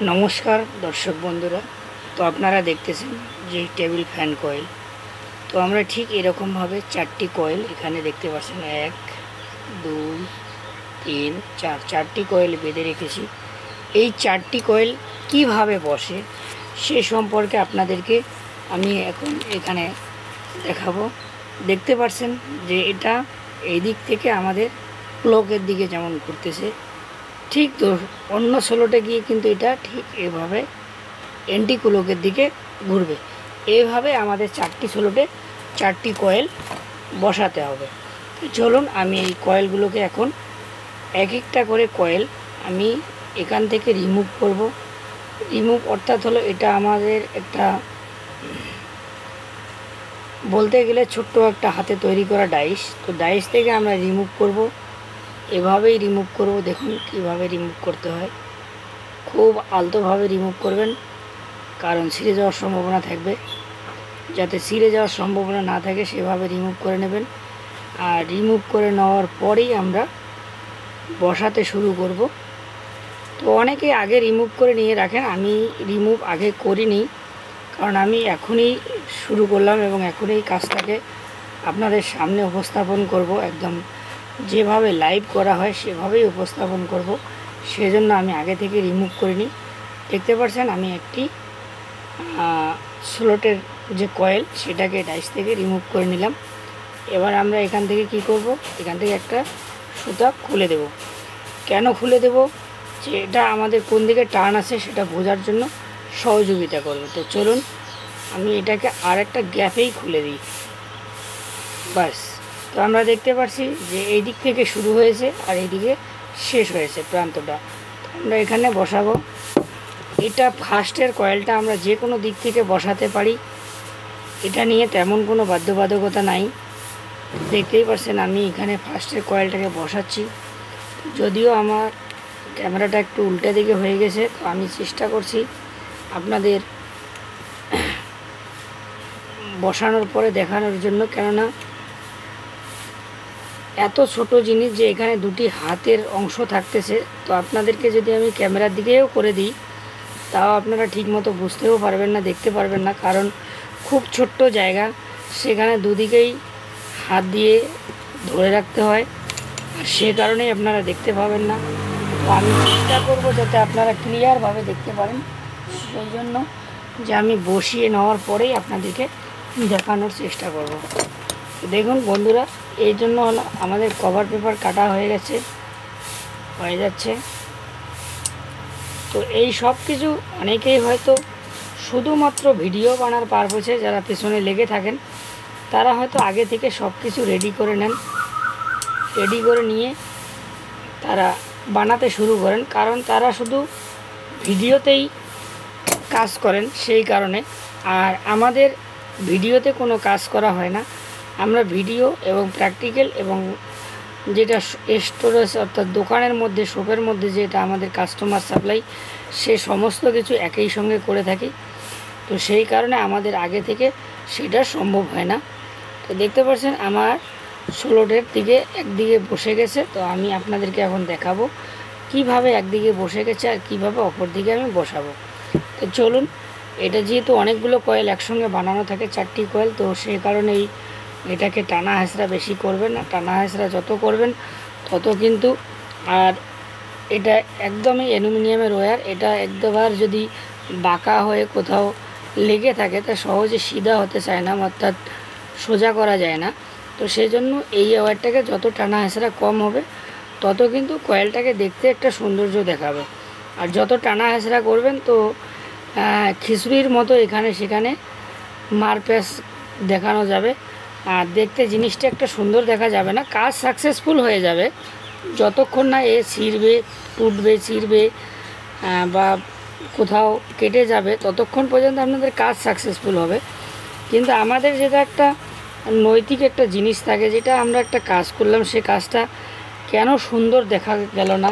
নমস্কার দর্শক বন্ধুরা। তো আপনারা দেখতেছেন যে টেবিল ফ্যান কয়েল। তো আমরা ঠিক এরকমভাবে 4টি কয়েল এখানে দেখতে পাচ্ছেন, 1 2 3 4, 4টি কয়েল বেঁধে রেখেছি। এই 4টি কয়েল কিভাবে বসে সে সম্পর্কে আপনাদেরকে আমি এখন এখানে দেখাবো। দেখতে পাচ্ছেন যে এটা এই দিক থেকে আমাদের প্লগের দিকে যেমন ঘুরতেছে, ঠিক তো অন্য স্লোটে গিয়ে কিন্তু এটা ঠিক এভাবে এন্টি ক্লকের দিকে ঘুরবে। এইভাবে আমাদের 4টি স্লোটে 4টি কয়েল বসাতে হবে। চলুন আমি এই কয়েলগুলোকে এখন এক একটা করে কয়েল আমি এখান থেকে রিমুভ করব। রিমুভ অর্থাৎ হলো এটা আমাদের একটা বলতে গেলে ছোট্ট একটা হাতে তৈরি করা ডাইস। তো ডাইস থেকে আমরা রিমুভ করব, এভাবেই রিমুভ করব। দেখুন কিভাবে রিমুভ করতে হয়, খুব আলতোভাবে রিমুভ করবেন, কারণ ছিঁড়ে যাওয়ার সম্ভাবনা থাকবে। যাতে ছিঁড়ে যাওয়ার সম্ভাবনা না থাকে সেভাবে রিমুভ করে নেবেন। আর রিমুভ করে নেওয়ার পরেই আমরা বসাতে শুরু করব। তো অনেকে আগে রিমুভ করে নিয়ে রাখেন, আমি রিমুভ আগে করিনি, কারণ আমি এখনই শুরু করলাম এবং এখনই কাজটাকে আপনাদের সামনে উপস্থাপন করব। একদম যেভাবে লাইভ করা হয় সেভাবেই উপস্থাপন করব, সেজন্য আমি আগে থেকে রিমুভ করিনি। দেখতে পাচ্ছেন আমি একটি স্লোটের যে কয়েল সেটাকে ডাইস থেকে রিমুভ করে নিলাম। এবার আমরা এখান থেকে কি করব, এখান থেকে একটা সুতা খুলে দেব। কেন খুলে দেব, যে এটা আমাদের কোন দিকে টার্ন আছে সেটা বোঝার জন্য সহযোগিতা করবে। তো চলুন আমি এটাকে আর একটা গ্যাপেই খুলে দিই, বাস। তো আমরা দেখতে পাচ্ছি যে এই দিক থেকে শুরু হয়েছে আর এইদিকে শেষ হয়েছে প্রান্তটা। আমরা এখানে বসাবো। এটা ফার্স্টের কয়েলটা আমরা যে কোনো দিক থেকে বসাতে পারি, এটা নিয়ে তেমন কোনো বাধ্যবাধকতা নাই। দেখতেই পাচ্ছেন আমি এখানে ফার্স্টের কয়েলটাকে বসাচ্ছি। যদিও আমার ক্যামেরাটা একটু উল্টা দিকে হয়ে গেছে, তো আমি চেষ্টা করছি আপনাদের বসানোর পরে দেখানোর জন্য। কেননা এত ছোট জিনিস যে এখানে দুটি হাতের অংশ থাকতেছে, তো আপনাদেরকে যদি আমি ক্যামেরার দিকেও করে দিই তাও আপনারা ঠিকমতো বুঝতেও পারবেন না, দেখতে পারবেন না, কারণ খুব ছোট্ট জায়গা, সেখানে দুদিকেই হাত দিয়ে ধরে রাখতে হয়, আর সে কারণেই আপনারা দেখতে পাবেন না। তো আমি চেষ্টা করব যাতে আপনারা ক্লিয়ারভাবে দেখতে পারেন, সেই জন্য যে আমি বসিয়ে নেওয়ার পরেই আপনাদেরকে দেখানোর চেষ্টা করব। দেখুন বন্ধুরা, এই জন্য হলো আমাদের কভার পেপার কাটা হয়ে যাচ্ছে। তো এই সব কিছু অনেকেই হয়তো শুধুমাত্র ভিডিও বানার পারপোসে যারা পেছনে লেগে থাকেন, তারা হয়তো আগে থেকে সব কিছু রেডি করে নেন, রেডি করে নিয়ে তারা বানাতে শুরু করেন, কারণ তারা শুধু ভিডিওতেই কাজ করেন সেই কারণে। আর আমাদের ভিডিওতে কোনো কাজ করা হয় না, আমরা ভিডিও এবং প্র্যাকটিক্যাল এবং যেটা স্টোরেজ অর্থাৎ দোকানের মধ্যে শপের মধ্যে যেটা আমাদের কাস্টমার সাপ্লাই, সে সমস্ত কিছু একই সঙ্গে করে থাকি। তো সেই কারণে আমাদের আগে থেকে সেটা সম্ভব হয় না। তো দেখতে পাচ্ছেন আমার স্লোটের দিকে একদিকে বসে গেছে। তো আমি আপনাদেরকে এখন দেখাবো কিভাবে একদিকে বসে গেছে আর কিভাবে অপর দিকে আমি বসাবো। তো চলুন, এটা যেহেতু অনেকগুলো কয়েল একসঙ্গে বানানো থাকে, 4টি কয়েল, তো সেই কারণেই এটাকে টানা হেঁচড়া বেশি করবেন না। টানা হেঁচড়া যত করবেন তত কিন্তু, আর এটা একদমই অ্যালুমিনিয়ামের ওয়্যার, এটা একবার যদি বাঁকা হয়ে কোথাও লেগে থাকে তা সহজে সিধা হতে চায় না, অর্থাৎ সোজা করা যায় না। তো সেই জন্য এই ওয়্যারটাকে যত টানা হেঁচড়া কম হবে তত কিন্তু কয়েলটাকে দেখতে একটা সৌন্দর্য দেখাবে। আর যত টানা হেঁচড়া করবেন তো খিচুড়ির মতো এখানে সেখানে মারপ্যাচ দেখানো যাবে, আর দেখতে জিনিসটা একটা সুন্দর দেখা যাবে না। কাজ সাকসেসফুল হয়ে যাবে যতক্ষণ না এ ছিঁড়বে, টুটবে, ছিঁড়বে বা কোথাও কেটে যাবে, ততক্ষণ পর্যন্ত আপনাদের কাজ সাকসেসফুল হবে। কিন্তু আমাদের যেটা একটা নৈতিক একটা জিনিস থাকে, যেটা আমরা একটা কাজ করলাম সে কাজটা কেন সুন্দর দেখা গেল না,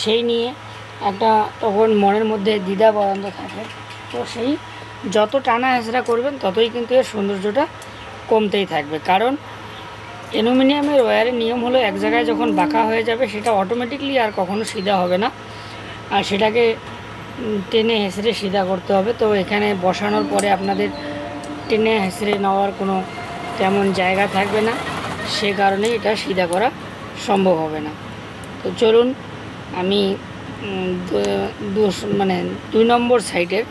সেই নিয়ে একটা তখন মনের মধ্যে দ্বিধাদ্বন্দ্ব থাকে। তো সেই যত টানা হেঁচড়া করবেন ততই কিন্তু এর সৌন্দর্যটা কমতেই থাকবে, কারণ অ্যালুমিনিয়ামের ওয়্যারের নিয়ম হলো এক জায়গায় যখন বাঁকা হয়ে যাবে সেটা অটোমেটিকলি আর কখনো সিধা হবে না, আর সেটাকে টেনে হেঁচড়ে সিধা করতে হবে। তো এখানে বসানোর পরে আপনাদের টেনে হেঁচড়ে নেওয়ার কোনো তেমন জায়গা থাকবে না, সে কারণে এটা সিধা করা সম্ভব হবে না। তো চলুন আমি মানে 2 নম্বর সাইডের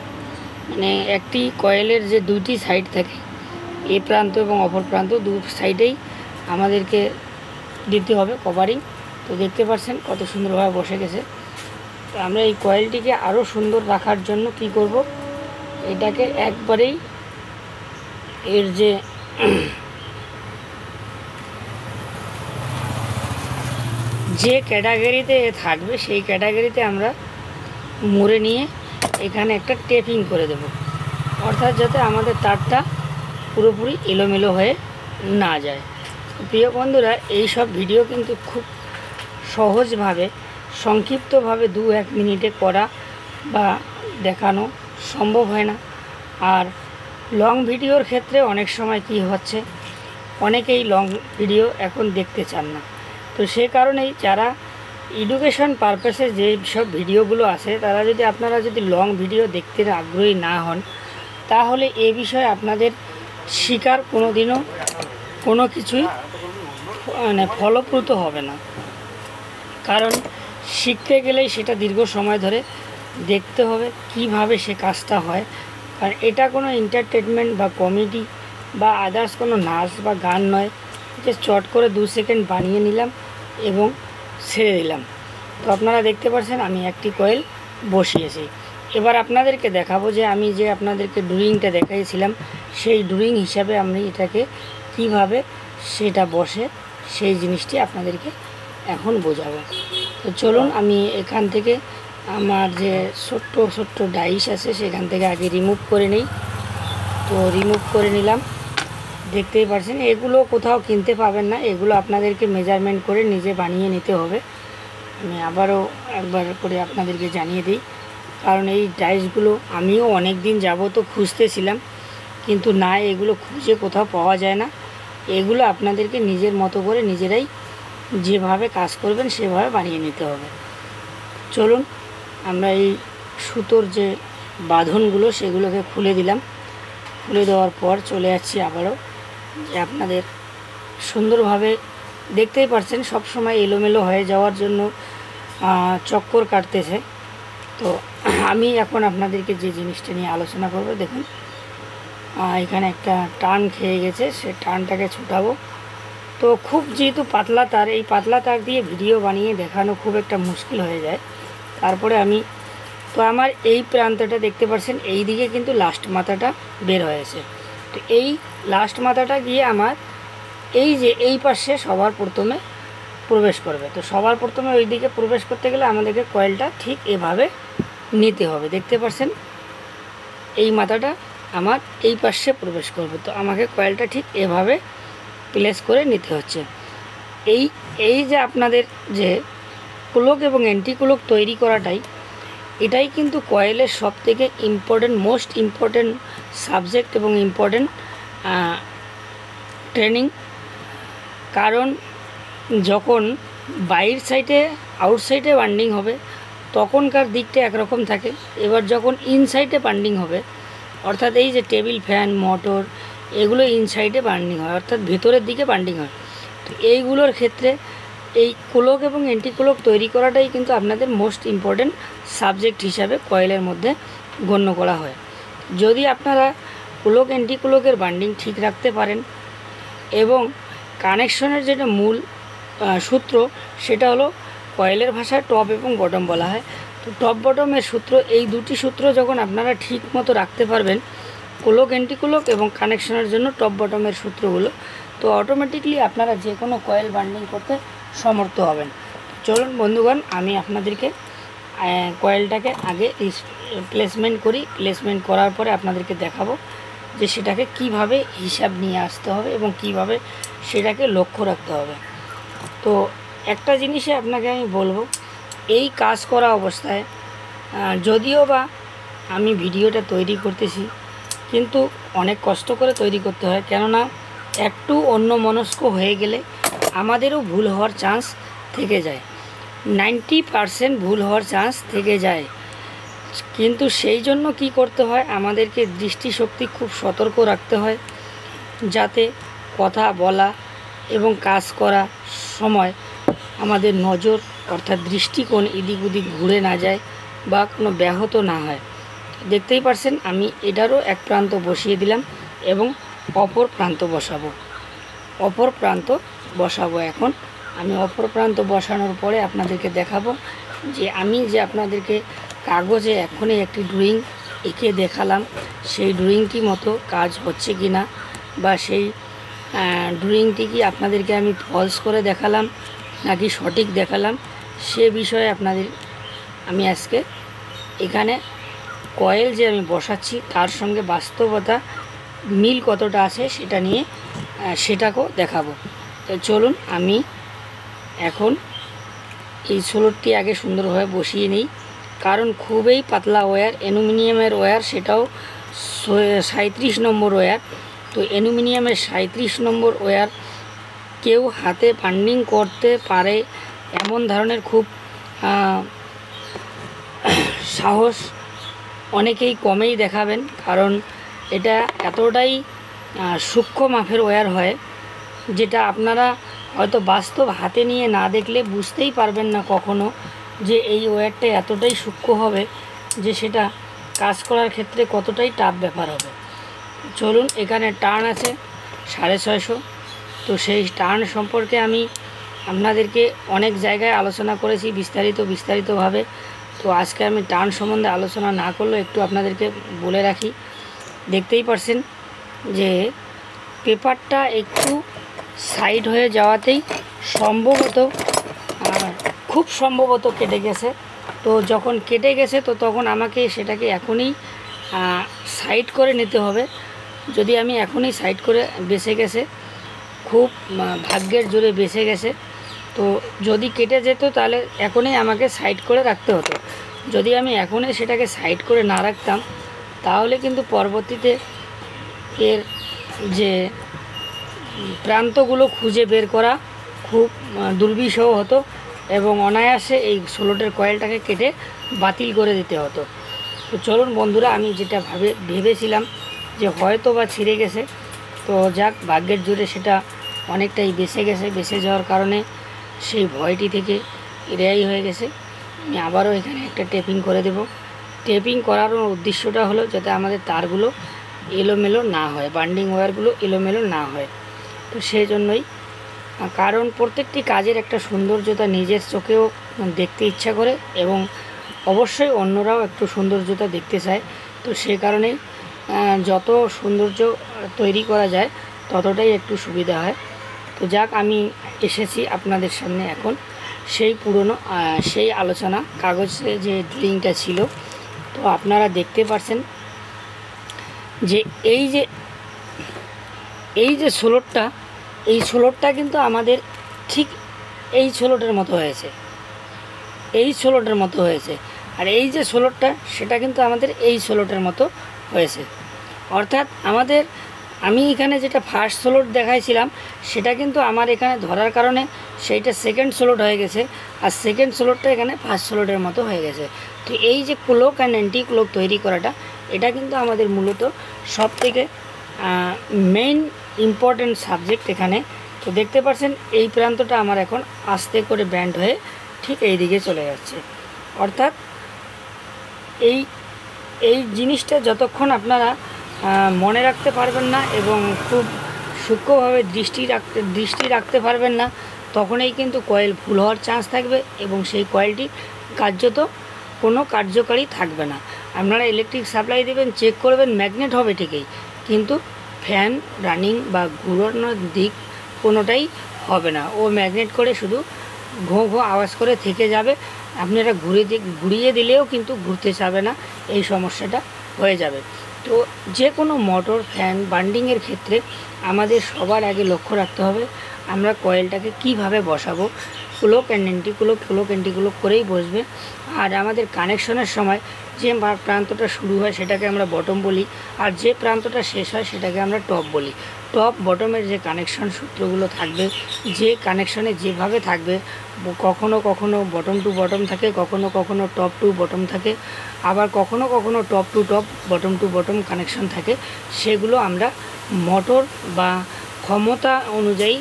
মানে একটি কয়েলের যে দুইটি সাইড থাকে, এ প্রান্ত এবং অপর প্রান্ত দু সাইডেই আমাদেরকে দিতে হবে কভারিং। তো দেখতে পাচ্ছেন কত সুন্দরভাবে বসে গেছে। তো আমরা এই কয়েলটিকে আরও সুন্দর রাখার জন্য কি করব, এটাকে একবারেই এর যে ক্যাটাগরিতে থাকবে সেই ক্যাটাগরিতে আমরা মুড়ে নিয়ে এখানে একটা টেপিং করে দেব, অর্থাৎ যাতে আমাদের তারটা পুরোপুরি এলোমেলো হয়ে না যায়। প্রিয় বন্ধুরা, এই সব ভিডিও কিন্তু খুব সহজভাবে সংক্ষিপ্তভাবে 2-1 মিনিটে করা বা দেখানো সম্ভব হয় না। আর লং ভিডিওর ক্ষেত্রে অনেক সময় কি হচ্ছে, অনেকেই লং ভিডিও এখন দেখতে চান না। তো সে কারণেই যারা এডুকেশন পারপাসে যে সব ভিডিওগুলো আছে, তারা যদি আপনারা যদি লং ভিডিও দেখতে আগ্রহী না হন, তাহলে এ বিষয়ে আপনাদের শিকার কোনো দিনও কোনো কিছুই মানে ফলপ্রসূ হবে না। কারণ শিখতে গেলেই সেটা দীর্ঘ সময় ধরে দেখতে হবে কিভাবে সে কাজটা হয়। কারণ এটা কোনো এন্টারটেনমেন্ট বা কমেডি বা আদার্স কোনো নাচ বা গান নয় যে চট করে 2 সেকেন্ড বানিয়ে নিলাম এবং ছেড়ে দিলাম। তো আপনারা দেখতে পাচ্ছেন আমি একটি কয়েল বসিয়েছি। এবার আপনাদেরকে দেখাবো যে আমি যে আপনাদেরকে ড্রয়িংটা দেখাইছিলাম, সেই ড্রয়িং হিসাবে আমি এটাকে কিভাবে সেটা বসে সেই জিনিসটি আপনাদেরকে এখন বোঝাবো। তো চলুন আমি এখান থেকে আমার যে ছোট্ট ছোট্ট ডাইস আছে সেখান থেকে আগে রিমুভ করে নিই। তো রিমুভ করে নিলাম। দেখতেই পাচ্ছেন এগুলো কোথাও কিনতে পাবেন না, এগুলো আপনাদেরকে মেজারমেন্ট করে নিজে বানিয়ে নিতে হবে। আমি আবারও একবার করে আপনাদেরকে জানিয়ে দিই, কারণ এই ডাইসগুলো আমিও অনেক দিন যাবত খুঁজতেছিলাম, কিন্তু না, এগুলো খুঁজে কোথাও পাওয়া যায় না। এগুলো আপনাদেরকে নিজের মতো করে নিজেরাই যেভাবে কাজ করবেন সেভাবে বানিয়ে নিতে হবে। চলুন আমরা এই সুতোর যে বাঁধনগুলো সেগুলোকে খুলে দিলাম। খুলে দেওয়ার পর চলে যাচ্ছি আবারও যে আপনাদের সুন্দরভাবে দেখতেই পাচ্ছেন সব সময় এলোমেলো হয়ে যাওয়ার জন্য চক্কর কাটতেছে। তো আমি এখন আপনাদেরকে যে জিনিসটা নিয়ে আলোচনা করব, দেখুন এখানে একটা টান খেয়ে গেছে, সে টানটাকে ছুটাবো। তো খুব যেহেতু পাতলা তার, এই পাতলা তার দিয়ে ভিডিও বানিয়ে দেখানো খুব একটা মুশকিল হয়ে যায়। তারপরে আমি তো আমার এই প্রান্তটা দেখতে পাচ্ছেন, এই দিকে কিন্তু লাস্ট মাথাটা বের হয়েছে। তো এই লাস্ট মাথাটা গিয়ে আমার এই যে এই পাশে সবার প্রথমে প্রবেশ করবে। তো সবার প্রথমে ওই দিকে প্রবেশ করতে গেলে আমাদেরকে কয়েলটা ঠিক এভাবে নিতে হবে। দেখতে পাচ্ছেন এই মাথাটা আমার এই পাশে প্রবেশ করবে, তো আমাকে কয়েলটা ঠিক এভাবে প্লেস করে নিতে হচ্ছে। এই যে আপনাদের যে কুলক এবং অ্যান্টি কুলক তৈরি করাটাই, এটাই কিন্তু কয়েলের সবথেকে ইম্পর্টেন্ট, মোস্ট ইম্পর্টেন্ট সাবজেক্ট এবং ইম্পর্টেন্ট ট্রেনিং। কারণ যখন বাইর সাইডে আউটসাইডে বান্ডিং হবে তখনকার দিকটা একরকম থাকে, এবার যখন ইনসাইডে বান্ডিং হবে, অর্থাৎ এই যে টেবিল ফ্যান মোটর এগুলো ইনসাইডে বান্ডিং হয়, অর্থাৎ ভেতরের দিকে বান্ডিং হয়। তো এইগুলোর ক্ষেত্রে এই কুলক এবং অ্যান্টি কুলক তৈরি করাটাই কিন্তু আপনাদের মোস্ট ইম্পর্টেন্ট সাবজেক্ট হিসাবে কয়েলের মধ্যে গণ্য করা হয়। যদি আপনারা কুলক অ্যান্টি কুলকের বান্ডিং ঠিক রাখতে পারেন এবং কানেকশনের যেটা মূল সূত্র সেটা হলো কয়েলের ভাষায় টপ এবং বটম বলা হয়। তো টপ বটমের সূত্র, এই দুটি সূত্র যখন আপনারা ঠিক মতো রাখতে পারবেন, কুলক অ্যান্টি কুলক এবং কানেকশনের জন্য টপ বটমের সূত্রগুলো, তো অটোমেটিকলি আপনারা যে কোনো কয়েল বান্ডিং করতে সমর্থ হবেন। চলুন বন্ধুগণ, আমি আপনাদেরকে কয়েলটাকে আগে প্লেসমেন্ট করি। প্লেসমেন্ট করার পরে আপনাদেরকে দেখাবো যে সেটাকে কিভাবে হিসাব নিয়ে আসতে হবে এবং কিভাবে সেটাকে লক্ষ্য রাখতে হবে। তো একটা জিনিসে আপনাকে আমি বলবো, এই কাজ করা অবস্থায় যদিও বা আমি ভিডিওটা তৈরি করতেছি, কিন্তু অনেক কষ্ট করে তৈরি করতে হয়, কেননা একটু অন্যমনস্ক হয়ে গেলে আমাদেরও ভুল হওয়ার চান্স থেকে যায়। 90% ভুল হওয়ার চান্স থেকে যায়। কিন্তু সেই জন্য কি করতে হয়, আমাদেরকে দৃষ্টিশক্তি খুব সতর্ক রাখতে হয়, যাতে কথা বলা এবং কাজ করা সময় আমাদের নজর অর্থাৎ দৃষ্টিকোণ এদিক ওদিক ঘুরে না যায় বা কোনো ব্যাহত না হয়। দেখতেই পারছেন আমি এটারও এক প্রান্ত বসিয়ে দিলাম এবং অপর প্রান্ত বসাবো। এখন আমি অপর প্রান্ত বসানোর পরে আপনাদেরকে দেখাবো যে আমি যে আপনাদেরকে কাগজে এখনই একটি ড্রয়িং এঁকে দেখালাম, সেই ড্রয়িংটি মতো কাজ হচ্ছে কি না, বা সেই ড্রয়িংটি কি আপনাদেরকে আমি ফলস করে দেখালাম নাকি সঠিক দেখালাম, সে বিষয়ে আমি আজকে এখানে কয়েল যে আমি বসাচ্ছি তার সঙ্গে বাস্তবতা মিল কতটা আছে সেটা নিয়ে সেটাকেও দেখাবো। তো চলুন আমি এখন এই সোলরটি আগে সুন্দরভাবে বসিয়ে নিই, কারণ খুবই পাতলা ওয়্যার, অ্যালুমিনিয়ামের ওয়্যার, সেটাও 37 নম্বর ওয়্যার। তো অ্যালুমিনিয়ামের 37 নম্বর ওয়্যার কেউ হাতে বান্ডিং করতে পারে এমন ধরনের খুব সাহস অনেকেই কমেই দেখাবেন, কারণ এটা এতটাই সূক্ষ্ম মাপের ওয়্যার হয়, যেটা আপনারা হয়তো বাস্তব হাতে নিয়ে না দেখলে বুঝতেই পারবেন না কখনো যে এই ওয়্যারটা এতটাই সূক্ষ্ম হবে যে সেটা কাজ করার ক্ষেত্রে কতটাই টাফ ব্যাপার হবে। চলুন, এখানে টার্ন আছে 650। তো সেই টার্ন সম্পর্কে আমি আপনাদেরকে অনেক জায়গায় আলোচনা করেছি বিস্তারিতভাবে। তো আজকে আমি টার্ন সম্বন্ধে আলোচনা না করলেও একটু আপনাদেরকে বলে রাখি। দেখতেই পারছেন যে পেপারটা একটু সাইড হয়ে যাওয়াতেই খুব সম্ভবত কেটে গেছে। তো যখন কেটে গেছে তো তখন আমাকে সেটাকে এখনই সাইড করে নিতে হবে। যদি আমি এখনই সাইড করে বেঁচে গেছে, খুব ভাগ্যের জোরে বেঁচে গেছে। তো যদি কেটে যেত তাহলে এখনই আমাকে সাইড করে রাখতে হতো। যদি আমি এখনই সেটাকে সাইড করে না রাখতাম তাহলে কিন্তু পরবর্তীতে এর যে প্রান্তগুলো খুঁজে বের করা খুব দুর্বিষহ হতো এবং অনায়াসে এই সোলটের কয়েলটাকে কেটে বাতিল করে দিতে হতো। তো চলুন বন্ধুরা, আমি যেটা ভেবেছিলাম যে হয়তো বা ছিঁড়ে গেছে, তো যাক, ভাগ্যের জোরে সেটা অনেকটাই বেঁচে যাওয়ার কারণে সেই ভয়টি থেকে রেহাই হয়ে গেছে। আমি আবারও এখানে একটা টেপিং করে দেব। টেপিং করার উদ্দেশ্যটা হলো যাতে আমাদের তারগুলো এলোমেলো না হয়, বান্ডিং ওয়্যারগুলো এলোমেলো না হয়। তো সেই জন্যই, কারণ প্রত্যেকটি কাজের একটা সৌন্দর্যতা নিজের চোখেও দেখতে ইচ্ছা করে এবং অবশ্যই অন্যরাও একটু সৌন্দর্যতা দেখতে চায়। তো সে কারণেই যত সৌন্দর্য তৈরি করা যায় ততটাই একটু সুবিধা হয়। তো যাক, আমি এসেছি আপনাদের সামনে এখন সেই আলোচনা কাগজে যে ড্রয়িংটা ছিল। তো আপনারা দেখতে পাচ্ছেন যে এই যে সোলরটা কিন্তু আমাদের ঠিক এই সোলটের মতো হয়েছে, আর এই যে সোলরটা সেটা কিন্তু আমাদের এই সোলটের মতো হয়েছে। অর্থাৎ আমি এখানে যেটা ফার্স্ট সোলট দেখাইছিলাম সেটা কিন্তু আমার এখানে ধরার কারণে সেইটা সেকেন্ড সোলট হয়ে গেছে, আর সেকেন্ড সোলটটা এখানে ফার্স্ট সোলটের মতো হয়ে গেছে। তো এই যে ক্লোক অ্যান্ড অ্যান্টি ক্লোক তৈরি করাটা, এটা কিন্তু আমাদের মূলত সবথেকে মেইন ইম্পর্টেন্ট সাবজেক্ট এখানে। তো দেখতে পাচ্ছেন এই প্রান্তটা আমার এখন আস্তে করে ব্যান্ড হয়ে ঠিক এই দিকে চলে যাচ্ছে। অর্থাৎ এই জিনিসটা যতক্ষণ আপনারা মনে রাখতে পারবেন না এবং খুব সূক্ষ্মভাবে দৃষ্টি রাখতে পারবেন না, তখনই কিন্তু কয়েল ভুল হওয়ার চান্স থাকবে এবং সেই কয়েলটি কার্যত কোনো কার্যকারী থাকবে না। আপনারা ইলেকট্রিক সাপ্লাই দেবেন, চেক করবেন, ম্যাগনেট হবে ঠিকই, কিন্তু ফ্যান রানিং বা ঘুরানোর দিক কোনোটাই হবে না। ও ম্যাগনেট করে শুধু ঘো ঘো আওয়াজ করে থেকে যাবে। আপনারা ঘুরিয়ে দিলেও কিন্তু ঘুরতে চাবে না, এই সমস্যাটা হয়ে যাবে। তো যে কোনো মোটর, ফ্যান, বান্ডিংয়ের ক্ষেত্রে আমাদের সবার আগে লক্ষ্য রাখতে হবে আমরা কয়েলটাকে কিভাবে বসাবো। ক্লোক অ্যান্ড অ্যান্টি ক্লোক করেই বসবে। আর আমাদের কানেকশনের সময় যে প্রান্তটা শুরু হয় সেটাকে আমরা বটম বলি, আর যে প্রান্তটা শেষ হয় সেটাকে আমরা টপ বলি। টপ বটমের যে কানেকশন সূত্রগুলো থাকবে, যে কানেকশনে যেভাবে থাকবে, কখনো কখনো বটম টু বটম থাকে, কখনো কখনো টপ টু বটম থাকে, আবার কখনো কখনো top to top bottom to bottom connection থাকে, সেগুলো আমরা মোটর বা ক্ষমতা অনুযায়ী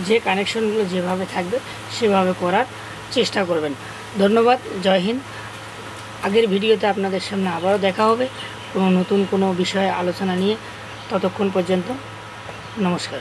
যে কানেকশনগুলো যেভাবে থাকবে সেভাবে করার চেষ্টা করবেন। ধন্যবাদ। জয় হিন্দ। আগের ভিডিওতে আপনাদের সামনে আবারও দেখা হবে কোনো নতুন কোনো বিষয়ে আলোচনা নিয়ে। ততক্ষণ পর্যন্ত নমস্কার।